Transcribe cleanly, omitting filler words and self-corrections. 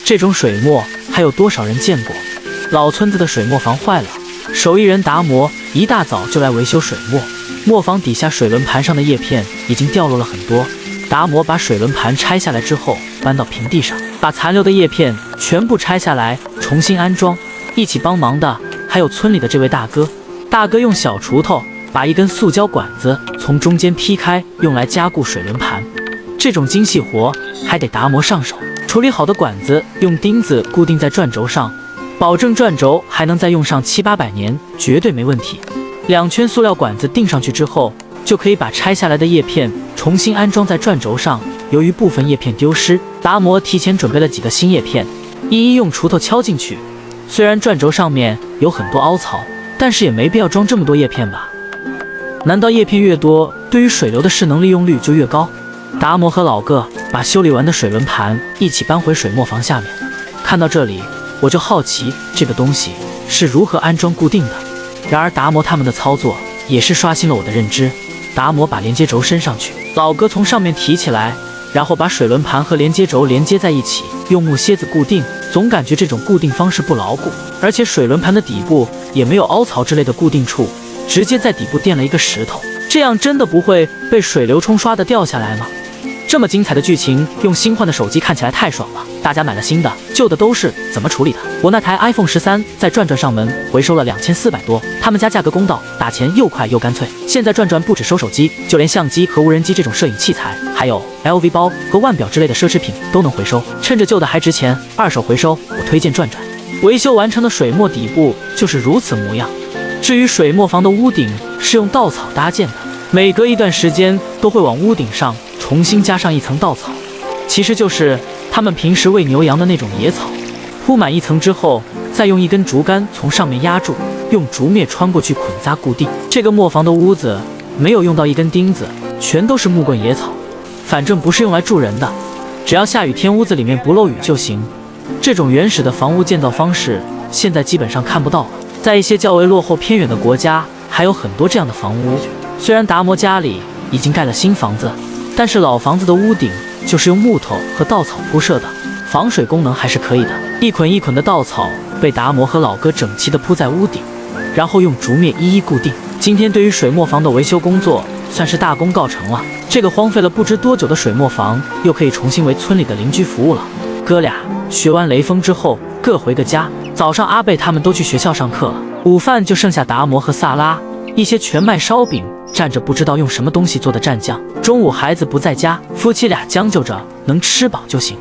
这种水磨还有多少人见过？老村子的水磨房坏了，手艺人达摩一大早就来维修水磨。磨坊底下水轮盘上的叶片已经掉落了很多，达摩把水轮盘拆下来之后搬到平地上，把残留的叶片全部拆下来重新安装。一起帮忙的还有村里的这位大哥。大哥用小锄头把一根塑胶管子从中间劈开，用来加固水轮盘。这种精细活还得达摩上手。处理好的管子用钉子固定在转轴上，保证转轴还能再用上700-800年，绝对没问题。2圈塑料管子钉上去之后，就可以把拆下来的叶片重新安装在转轴上。由于部分叶片丢失，达摩提前准备了几个新叶片，一一用锄头敲进去。虽然转轴上面有很多凹槽，但是也没必要装这么多叶片吧？难道叶片越多，对于水流的势能利用率就越高？达摩和老个把修理完的水轮盘一起搬回水磨房下面。看到这里，我就好奇这个东西是如何安装固定的。然而达摩他们的操作也是刷新了我的认知。达摩把连接轴伸上去，老哥从上面提起来，然后把水轮盘和连接轴连接在一起，用木楔子固定。总感觉这种固定方式不牢固，而且水轮盘的底部也没有凹槽之类的固定处，直接在底部垫了一个石头，这样真的不会被水流冲刷的掉下来吗？这么精彩的剧情，用新换的手机看起来太爽了。大家买了新的，旧的都是怎么处理的？我那台 iPhone 13在转转上门回收了2400多，他们家价格公道，打钱又快又干脆。现在转转不只收手机，就连相机和无人机这种摄影器材，还有 LV 包和腕表之类的奢侈品都能回收。趁着旧的还值钱，二手回收，我推荐转转。维修完成的水磨底部就是如此模样。至于水磨房的屋顶是用稻草搭建的，每隔一段时间都会往屋顶上重新加上一层稻草，其实就是他们平时喂牛羊的那种野草。铺满一层之后，再用一根竹竿从上面压住，用竹篾穿过去捆扎固定。这个磨坊的屋子没有用到一根钉子，全都是木棍野草，反正不是用来住人的，只要下雨天屋子里面不漏雨就行。这种原始的房屋建造方式现在基本上看不到了，在一些较为落后偏远的国家还有很多这样的房屋。虽然达摩家里已经盖了新房子，但是老房子的屋顶就是用木头和稻草铺设的，防水功能还是可以的。一捆一捆的稻草被达摩和老哥整齐地铺在屋顶，然后用竹篾一一固定。今天对于水磨房的维修工作算是大功告成了，这个荒废了不知多久的水磨房又可以重新为村里的邻居服务了。哥俩学完雷锋之后各回个家，早上阿贝他们都去学校上课了，午饭就剩下达摩和萨拉，一些全麦烧饼蘸着不知道用什么东西做的蘸酱。中午孩子不在家，夫妻俩将就着能吃饱就行。